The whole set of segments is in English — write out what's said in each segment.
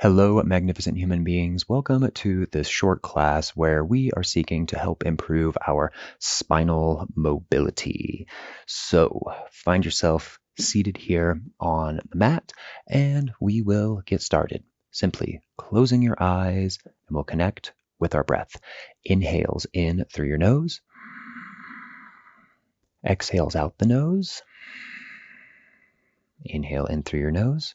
Hello, magnificent human beings. Welcome to this short class where we are seeking to help improve our spinal mobility. So find yourself seated here on the mat and we will get started. Simply closing your eyes and we'll connect with our breath. Inhales in through your nose. Exhales out the nose. Inhale in through your nose.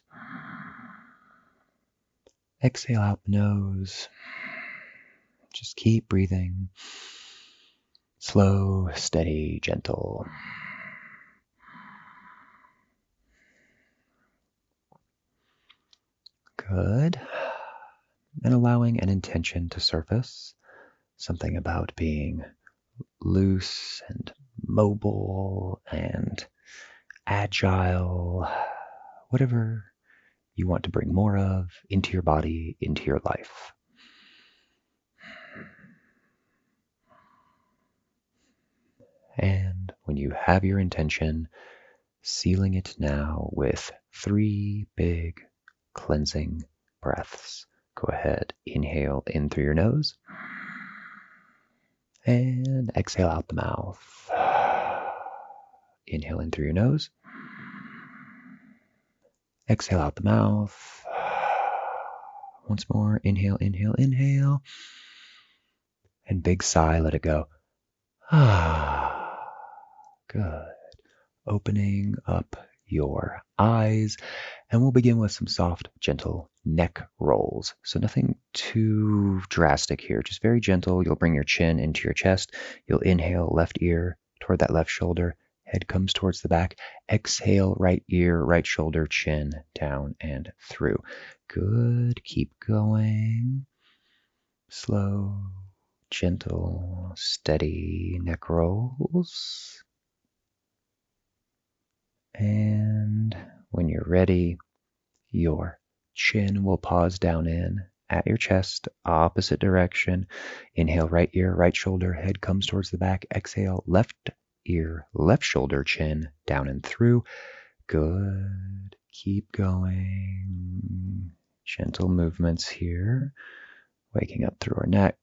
Exhale out the nose. Just keep breathing. Slow, steady, gentle. Good. And allowing an intention to surface. Something about being loose and mobile and agile. Whatever you want to bring more of into your body, into your life. And when you have your intention, sealing it now with 3 big cleansing breaths. Go ahead, inhale in through your nose and exhale out the mouth. Inhale in through your nose. Exhale out the mouth. Once more, inhale, inhale, inhale. And big sigh, let it go. Good. Opening up your eyes. And we'll begin with some soft, gentle neck rolls. So nothing too drastic here, just very gentle. You'll bring your chin into your chest. You'll inhale left ear toward that left shoulder. Head comes towards the back. Exhale, right ear, right shoulder, chin down and through. Good. Keep going. Slow, gentle, steady neck rolls. And when you're ready, your chin will pause down in at your chest, opposite direction. Inhale, right ear, right shoulder, head comes towards the back. Exhale, left ear, left shoulder, chin down and through. Good. Keep going. Gentle movements here. Waking up through our neck.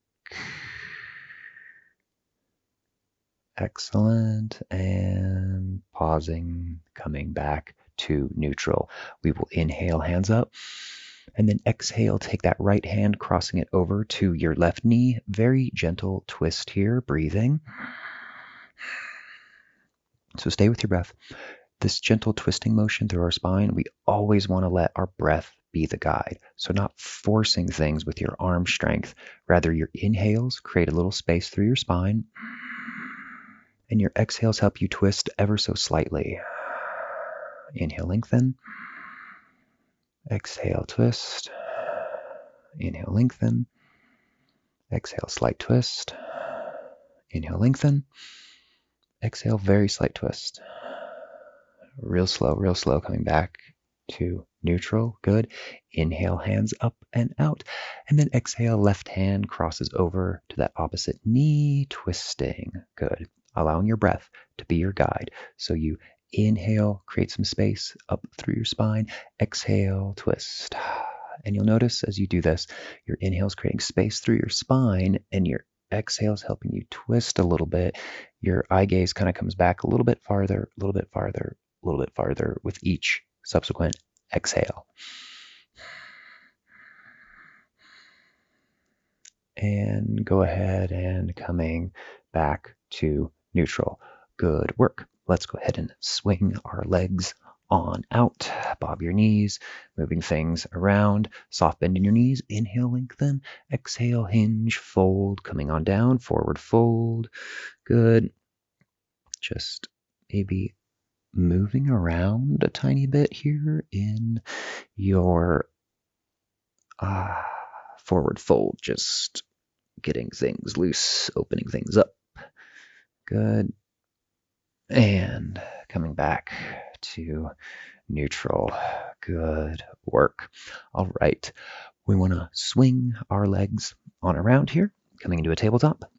Excellent. And pausing, coming back to neutral. We will inhale, hands up, and then exhale, take that right hand, crossing it over to your left knee. Very gentle twist here, breathing. So stay with your breath. This gentle twisting motion through our spine, we always want to let our breath be the guide. So not forcing things with your arm strength. Rather, your inhales create a little space through your spine, and your exhales help you twist ever so slightly. Inhale, lengthen. Exhale, twist. Inhale, lengthen. Exhale, slight twist. Inhale, lengthen. Exhale, very slight twist. Real slow, coming back to neutral. Good. Inhale, hands up and out. And then exhale, left hand crosses over to that opposite knee, twisting. Good. Allowing your breath to be your guide. So you inhale, create some space up through your spine. Exhale, twist. And you'll notice as you do this, your inhale is creating space through your spine and your exhale is helping you twist a little bit. Your eye gaze kind of comes back a little bit farther, a little bit farther, a little bit farther with each subsequent exhale. And go ahead and coming back to neutral. Good work. Let's go ahead and swing our legs on out. Bob your knees, moving things around. Soft bend in your knees. Inhale, lengthen. Exhale, hinge, fold. Coming on down, forward fold. Good. Just maybe moving around a tiny bit here in your forward fold. Just getting things loose, opening things up. Good. And coming back to neutral. Good work. All right. We want to swing our legs on around here, coming into a tabletop,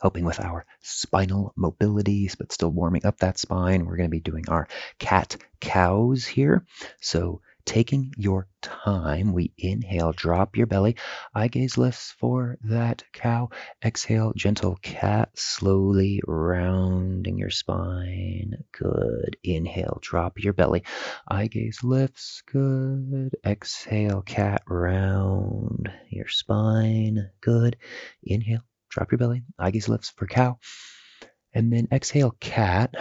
helping with our spinal mobility, but still warming up that spine. We're going to be doing our cat-cows here. So taking your time, we inhale, drop your belly. Eye gaze lifts for that cow. Exhale, gentle cat, slowly rounding your spine. Good. Inhale, drop your belly. Eye gaze lifts. Good. Exhale, cat, round your spine. Good. Inhale, drop your belly. Eye gaze lifts for cow. And then exhale, cat.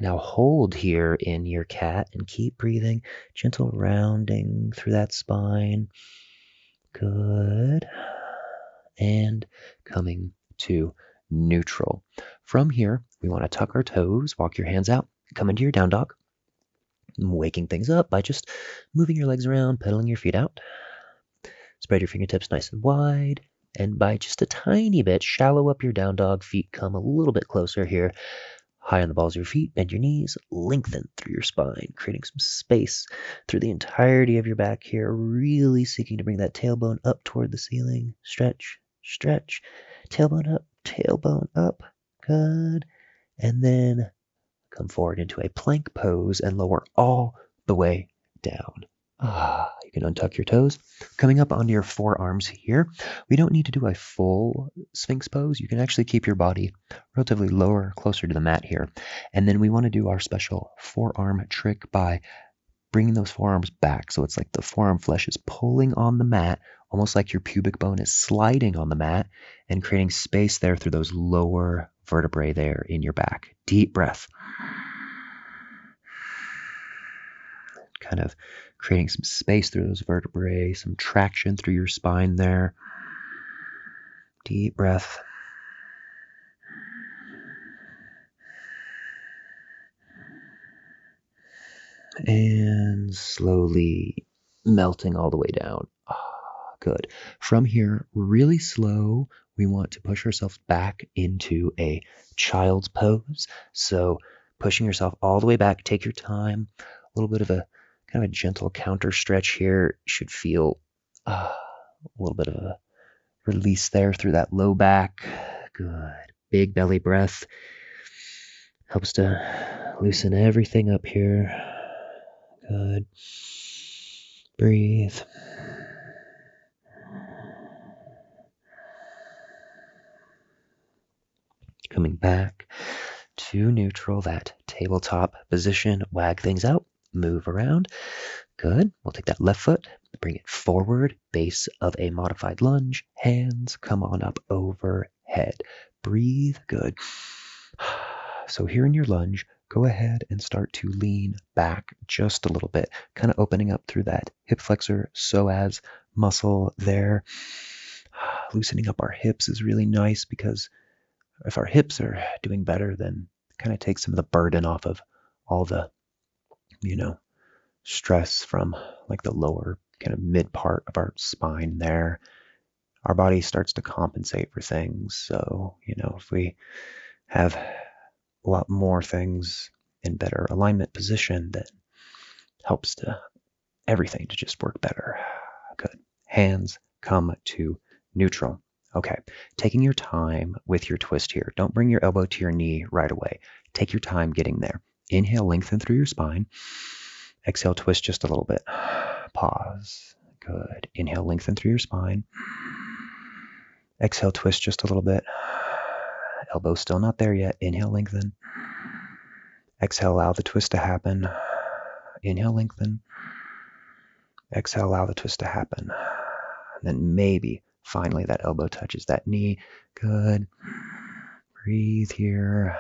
Now hold here in your cat and keep breathing. Gentle rounding through that spine. Good. And coming to neutral. From here, we want to tuck our toes, walk your hands out, come into your down dog. Waking things up by just moving your legs around, pedaling your feet out. Spread your fingertips nice and wide. And by just a tiny bit, shallow up your down dog. Feet come a little bit closer here. High on the balls of your feet, bend your knees, lengthen through your spine, creating some space through the entirety of your back here, really seeking to bring that tailbone up toward the ceiling. Stretch, stretch, tailbone up, good. And then come forward into a plank pose and lower all the way down. You can untuck your toes. Coming up onto your forearms here, we don't need to do a full Sphinx pose. You can actually keep your body relatively lower, closer to the mat here. And then we want to do our special forearm trick by bringing those forearms back. So it's like the forearm flesh is pulling on the mat, almost like your pubic bone is sliding on the mat and creating space there through those lower vertebrae there in your back. Deep breath. Kind of creating some space through those vertebrae, some traction through your spine there. Deep breath. And slowly melting all the way down. Good. From here, really slow, we want to push ourselves back into a child's pose. So pushing yourself all the way back, take your time. A little bit of a kind of a gentle counter stretch here. Should feel a little bit of a release there through that low back. Good. Big belly breath. Helps to loosen everything up here. Good. Breathe. Coming back to neutral, that tabletop position. Wag things out. Move around. Good. We'll take that left foot, bring it forward, base of a modified lunge. Hands come on up overhead. Breathe. Good. So here in your lunge, go ahead and start to lean back just a little bit, kind of opening up through that hip flexor psoas muscle there. Loosening up our hips is really nice because if our hips are doing better, then kind of takes some of the burden off of all the, stress from like the lower kind of mid part of our spine there. Our body starts to compensate for things. So, if we have a lot more things in better alignment position, that helps to everything to just work better. Good. Hands come to neutral. Okay. Taking your time with your twist here. Don't bring your elbow to your knee right away. Take your time getting there. Inhale, lengthen through your spine. Exhale, twist just a little bit. Pause. Good. Inhale, lengthen through your spine. Exhale, twist just a little bit. Elbow still not there yet. Inhale, lengthen. Exhale, allow the twist to happen. Inhale, lengthen. Exhale, allow the twist to happen. And then maybe finally that elbow touches that knee. Good. Breathe here.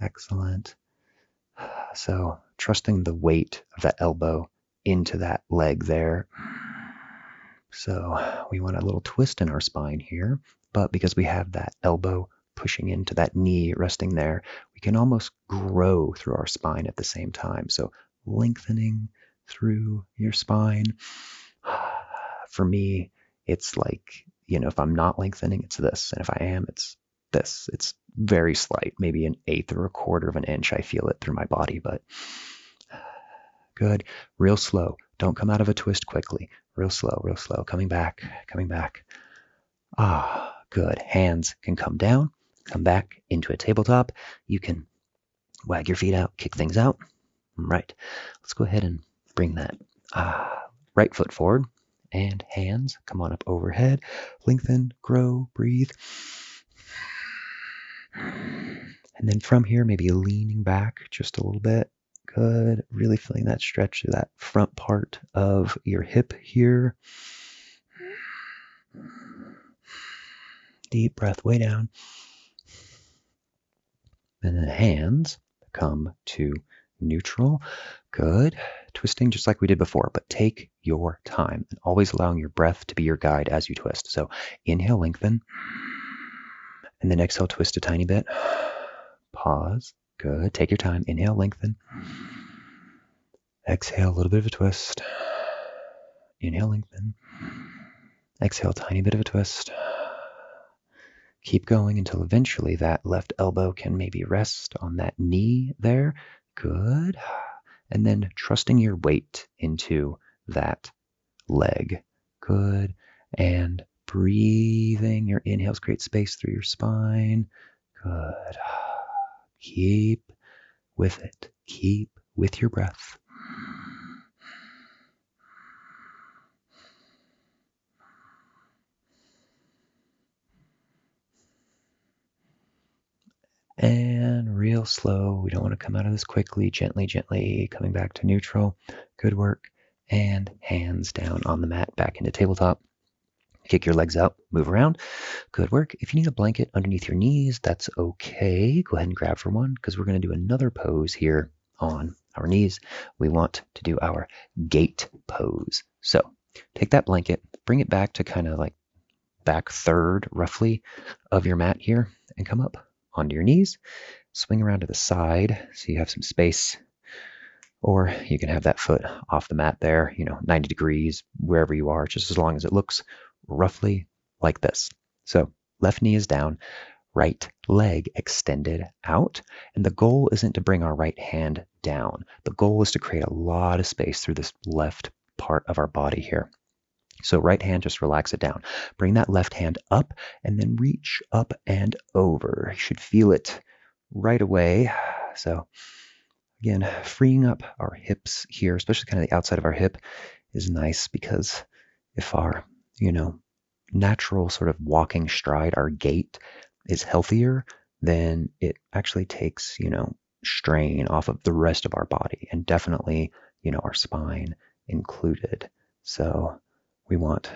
Excellent. So trusting the weight of that elbow into that leg there. So we want a little twist in our spine here, but because we have that elbow pushing into that knee resting there, we can almost grow through our spine at the same time. So lengthening through your spine. For me, it's like, if I'm not lengthening, it's this. And if I am, it's this. It's very slight, maybe an eighth or a quarter of an inch. I feel it through my body, but good. Real slow. Don't come out of a twist quickly. Real slow, coming back. Good. Hands can come down, come back into a tabletop. You can wag your feet out, kick things out. All right. Let's go ahead and Bring that right foot forward, and hands come on up overhead. Lengthen, grow, breathe. And then from here, maybe leaning back just a little bit. Good. Really feeling that stretch through that front part of your hip here. Deep breath way down. And then hands come to neutral. Good. Twisting just like we did before, but take your time and always allowing your breath to be your guide as you twist. So inhale, lengthen, and then exhale, twist a tiny bit. Pause. Good. Take your time. Inhale, lengthen. Exhale, a little bit of a twist. Inhale, lengthen. Exhale, tiny bit of a twist. Keep going until eventually that left elbow can maybe rest on that knee there. Good. And then trusting your weight into that leg. Good. And breathing. Your inhales create space through your spine. Good. Keep with it. Keep with your breath. And real slow. We don't want to come out of this quickly. Gently, gently coming back to neutral. Good work. And hands down on the mat, back into tabletop. Kick your legs out, move around. Good work. If you need a blanket underneath your knees, that's okay. Go ahead and grab for one, because we're going to do another pose here on our knees. We want to do our gate pose. So take that blanket, bring it back to kind of like back third roughly of your mat here, and come up onto your knees. Swing around to the side so you have some space. Or you can have that foot off the mat there, 90 degrees, wherever you are, just as long as it looks roughly like this. So left knee is down, right leg extended out. And the goal isn't to bring our right hand down. The goal is to create a lot of space through this left part of our body here. So right hand, just relax it down. Bring that left hand up and then reach up and over. You should feel it right away. So again, freeing up our hips here, especially kind of the outside of our hip, is nice, because if our, natural sort of walking stride, our gait is healthier, then it actually takes, strain off of the rest of our body, and definitely, our spine included. So we want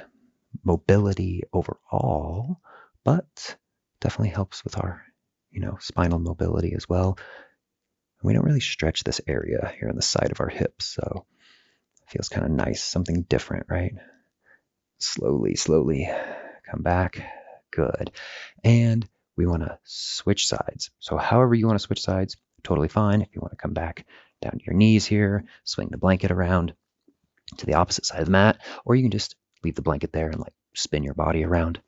mobility overall, but definitely helps with our, spinal mobility as well. We don't really stretch this area here on the side of our hips, so it feels kind of nice, something different, right? Slowly, slowly come back. Good. And we want to switch sides. So however you want to switch sides, totally fine. If you want to come back down to your knees here, swing the blanket around to the opposite side of the mat, or you can just leave the blanket there and like spin your body around,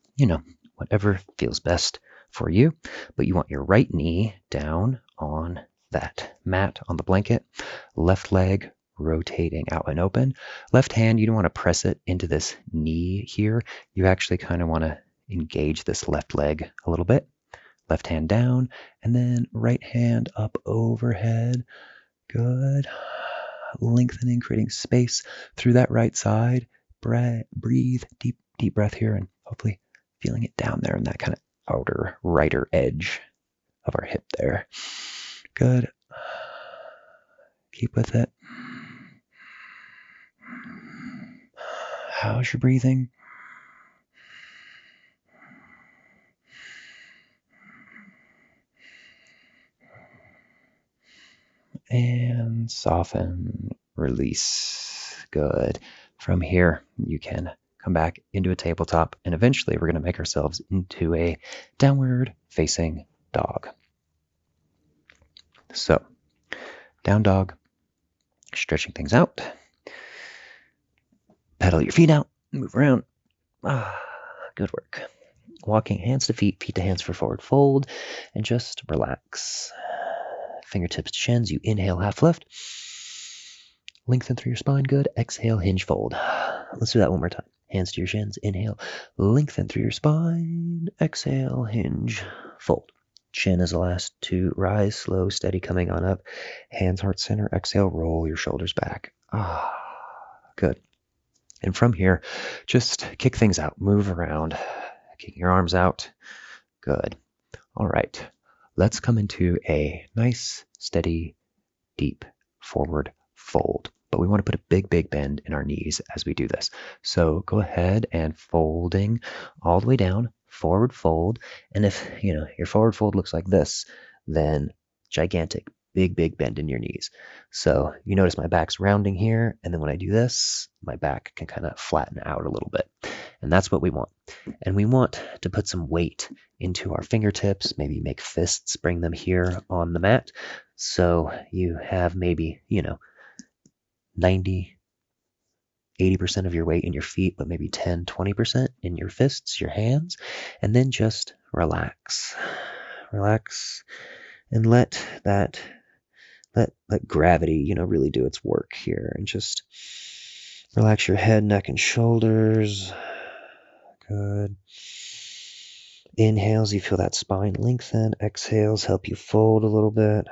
whatever feels best for you. But you want your right knee down on that mat on the blanket, left leg rotating out and open. Left hand, you don't want to press it into this knee here. You actually kind of want to engage this left leg a little bit. Left hand down, and then right hand up overhead. Good. Lengthening, creating space through that right side. Breathe, deep breath here, and hopefully feeling it down there in that kind of outer righter edge of our hip there. Good. Keep with it. How's your breathing? And soften, release. Good. From here, you can come back into a tabletop, and eventually we're going to make ourselves into a downward facing dog. So, down dog, stretching things out. Pedal your feet out, move around. Good work. Walking hands to feet, feet to hands for forward fold, and just relax. Fingertips to shins. You inhale, half lift. Lengthen through your spine. Good. Exhale, hinge fold. Let's do that one more time. Hands to your shins. Inhale. Lengthen through your spine. Exhale, hinge, fold. Chin is the last to rise. Slow, steady, coming on up. Hands, heart center. Exhale, roll your shoulders back. Good. And from here, just kick things out. Move around. Kicking your arms out. Good. All right. Let's come into a nice, steady, deep forward fold. But we want to put a big, big bend in our knees as we do this. So go ahead and folding all the way down, forward fold. And if, your forward fold looks like this, then gigantic, big, big bend in your knees. So you notice my back's rounding here. And then when I do this, my back can kind of flatten out a little bit. And that's what we want. And we want to put some weight into our fingertips, maybe make fists, bring them here on the mat. So you have maybe, 90, 80% of your weight in your feet, but maybe 10, 20% in your fists, your hands, and then just relax. Relax and let gravity, really do its work here, and just relax your head, neck, and shoulders. Good. Inhales, you feel that spine lengthen. Exhales, help you fold a little bit.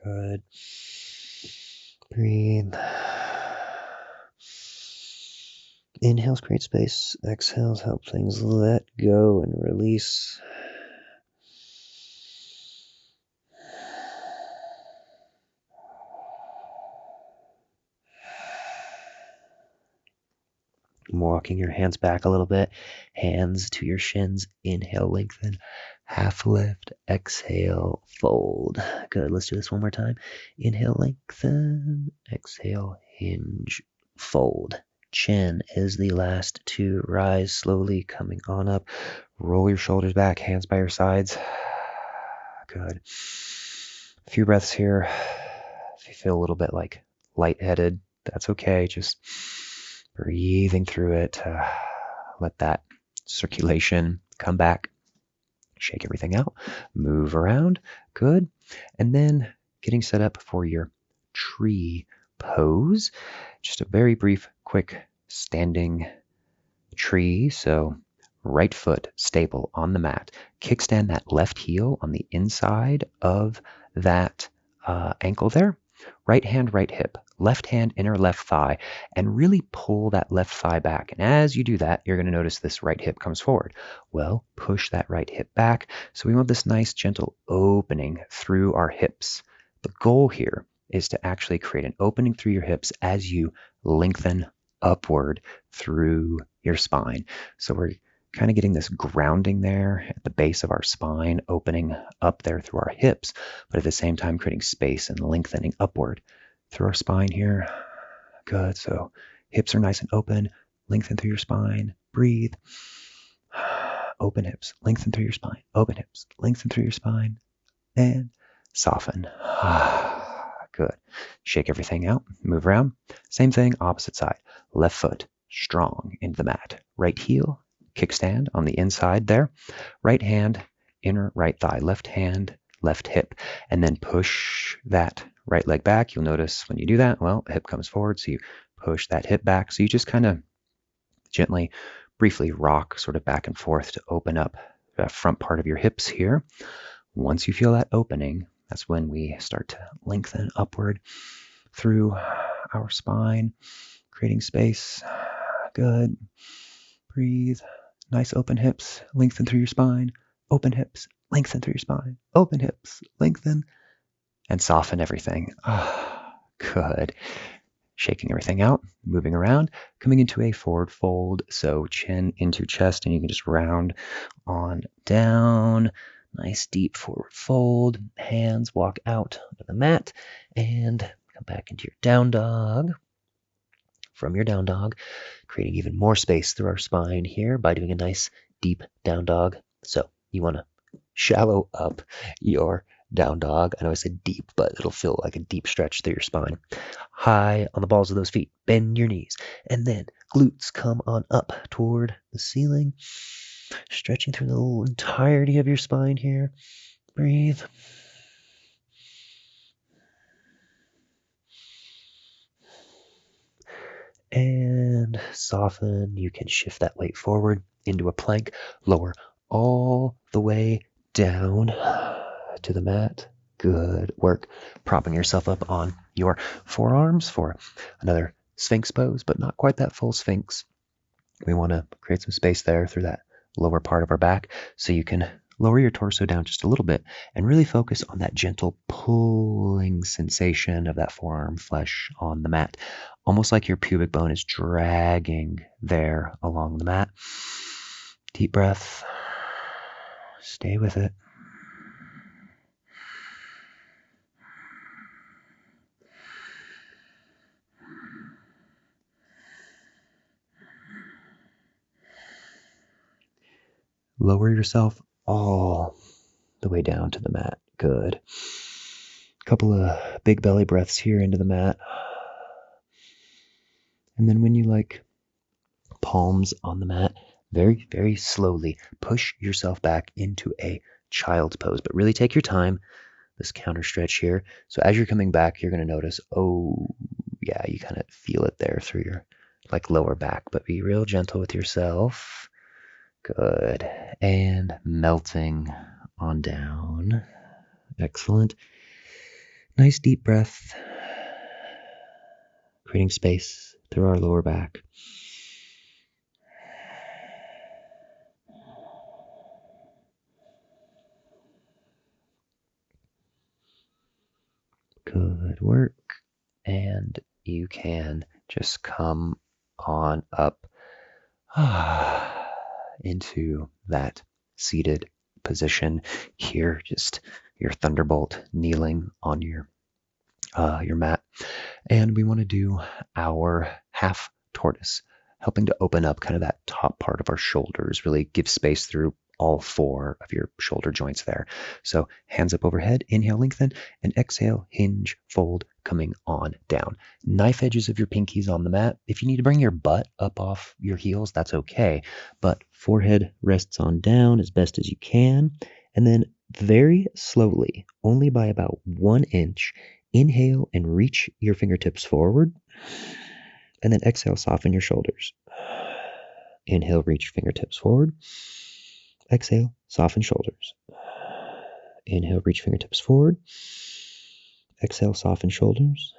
Good. Breathe. Inhales, create space. Exhales, help things let go and release. Walking your hands back a little bit. Hands to your shins. Inhale, lengthen. Half lift. Exhale, fold. Good. Let's do this one more time. Inhale, lengthen. Exhale, hinge, fold. Chin is the last to rise slowly, coming on up. Roll your shoulders back, hands by your sides. Good. A few breaths here. If you feel a little bit like lightheaded, that's okay. Just breathing through it. Let that circulation come back. Shake everything out. Move around. Good. And then getting set up for your tree pose. Just a very brief, quick standing tree. So right foot stable on the mat. Kickstand that left heel on the inside of that ankle there. Right hand, right hip. Left hand, inner left thigh. And really pull that left thigh back. And as you do that, you're going to notice this right hip comes forward. Well, push that right hip back. So we want this nice, gentle opening through our hips. The goal here is to actually create an opening through your hips as you lengthen upward through your spine. So we're kind of getting this grounding there at the base of our spine, opening up there through our hips, but at the same time creating space and lengthening upward through our spine here. Good. So hips are nice and open. Lengthen through your spine. Breathe. Open hips. Lengthen through your spine. Open hips. Lengthen through your spine. And soften. Good. Shake everything out. Move around. Same thing, opposite side. Left foot strong into the mat. Right heel, kickstand on the inside there. Right hand, inner right thigh. Left hand, left hip. And then push that right leg back. You'll notice when you do that, well, hip comes forward. So you push that hip back. So you just kind of gently, briefly rock sort of back and forth to open up the front part of your hips here. Once you feel that opening, that's when we start to lengthen upward through our spine, creating space. Good. Breathe. Nice open hips. Lengthen through your spine. Open hips. Lengthen through your spine. Open hips. Lengthen. And soften everything. Good. Shaking everything out. Moving around. Coming into a forward fold. So chin into chest, and you can just round on down. Nice deep forward fold. Hands walk out onto the mat and come back into your down dog. From your down dog, creating even more space through our spine here by doing a nice deep down dog. So you want to shallow up your down dog. I know I said deep, but it'll feel like a deep stretch through your spine. High on the balls of those feet. Bend your knees. And then glutes come on up toward the ceiling. Stretching through the entirety of your spine here. Breathe. And soften. You can shift that weight forward into a plank. Lower all the way down to the mat. Good work. Propping yourself up on your forearms for another Sphinx pose, but not quite that full Sphinx. We want to create some space there through that lower part of our back, so you can lower your torso down just a little bit and really focus on that gentle pulling sensation of that forearm flesh on the mat, almost like your pubic bone is dragging there along the mat. Deep breath. Stay with it. Lower yourself all the way down to the mat. Good. Couple of big belly breaths here into the mat. And then when you like, palms on the mat, very, very slowly push yourself back into a child's pose, but really take your time, this counter stretch here. So as you're coming back, you're going to notice, oh yeah, you kind of feel it there through your like lower back, but be real gentle with yourself. Good. And melting on down. Excellent. Nice deep breath, creating space through our lower back. Good work. And you can just come on up into that seated position here, just your thunderbolt kneeling on your mat. And we want to do our half tortoise, helping to open up kind of that top part of our shoulders, really give space through all four of your shoulder joints there. So hands up overhead, inhale, lengthen, and exhale, hinge, fold, coming on down. Knife edges of your pinkies on the mat. If you need to bring your butt up off your heels, that's okay. But forehead rests on down as best as you can. And then very slowly, only by about 1 inch, inhale and reach your fingertips forward. And then exhale, soften your shoulders. Inhale, reach fingertips forward. Exhale, soften shoulders. Inhale, reach fingertips forward. Exhale, soften shoulders.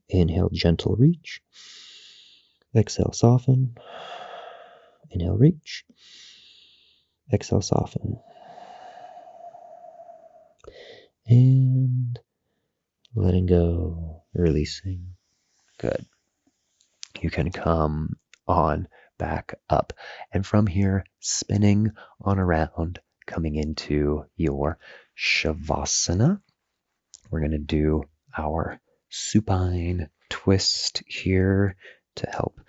Inhale, gentle reach. Exhale, soften. Inhale, reach. Exhale, soften. And letting go, releasing. Good. You can come on back up. And from here, spinning on around, coming into your Shavasana. We're going to do our supine twist here to help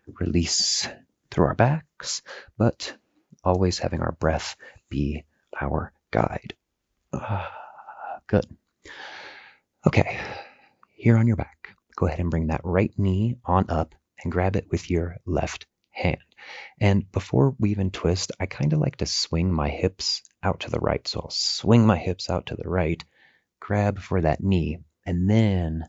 release through our backs, but always having our breath be our guide. Good. Okay, here on your back, go ahead and bring that right knee on up and grab it with your left hand. And before we even twist, I kind of like to swing my hips out to the right. So I'll swing my hips out to the right, grab for that knee, and then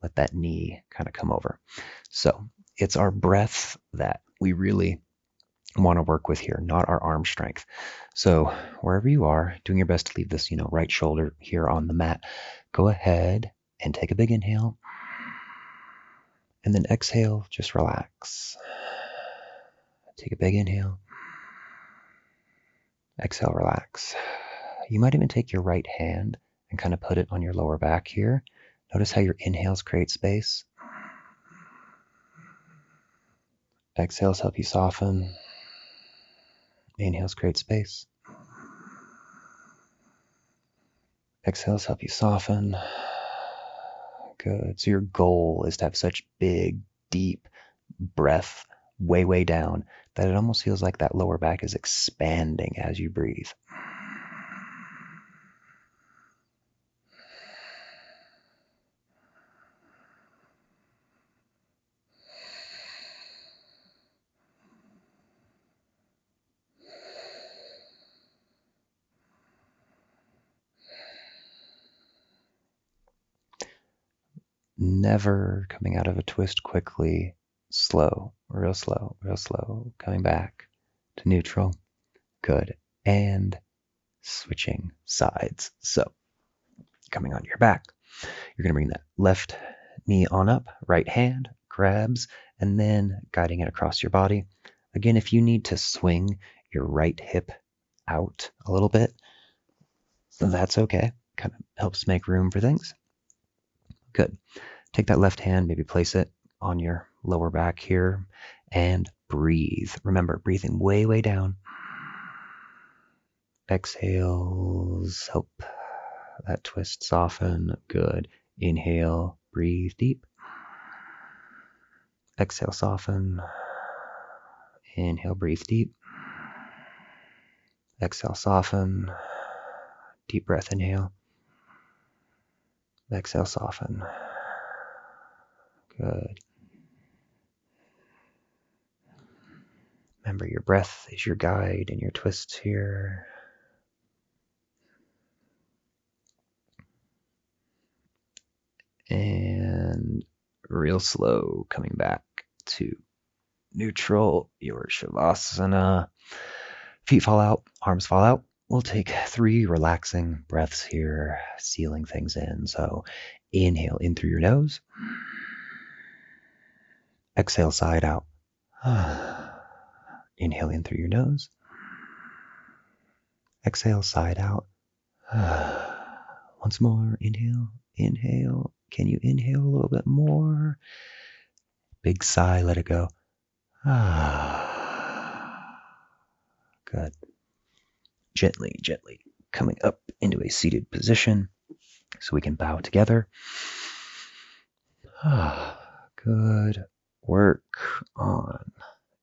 let that knee kind of come over. So it's our breath that we really want to work with here, not our arm strength. So wherever you are, doing your best to leave this, right shoulder here on the mat, go ahead and take a big inhale. And then exhale, just relax. Take a big inhale. Exhale, relax. You might even take your right hand and kind of put it on your lower back here. Notice how your inhales create space. Exhales help you soften. Inhales create space. Exhales help you soften. Good. So your goal is to have such big, deep breath way, way down that it almost feels like that lower back is expanding as you breathe. Never coming out of a twist quickly, slow, real slow, real slow, coming back to neutral. Good. And switching sides. So coming onto your back, you're going to bring that left knee on up, right hand grabs, and then guiding it across your body. Again, if you need to swing your right hip out a little bit, that's okay. Kind of helps make room for things. Good. Take that left hand, maybe place it on your lower back here, and breathe. Remember, breathing way, way down. Exhales, help that twist soften. Good. Inhale, breathe deep. Exhale, soften. Inhale, breathe deep. Exhale, soften. Deep breath, inhale. Exhale, soften. Good. Remember, your breath is your guide and your twists here. And real slow, coming back to neutral, your Shavasana. Feet fall out, arms fall out. We'll take 3 relaxing breaths here, sealing things in. So inhale in through your nose. Exhale, side out. Inhale in through your nose. Exhale, side out. Once more, inhale, inhale. Can you inhale a little bit more? Big sigh, let it go. Good. Gently, gently coming up into a seated position so we can bow together. Good work on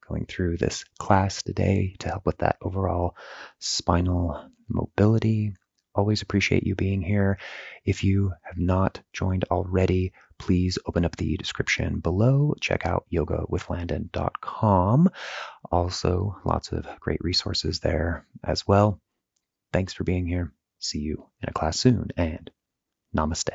going through this class today to help with that overall spinal mobility. Always appreciate you being here. If you have not joined already, please open up the description below. Check out yogawithlandon.com. Also, lots of great resources there as well. Thanks for being here. See you in a class soon, and namaste.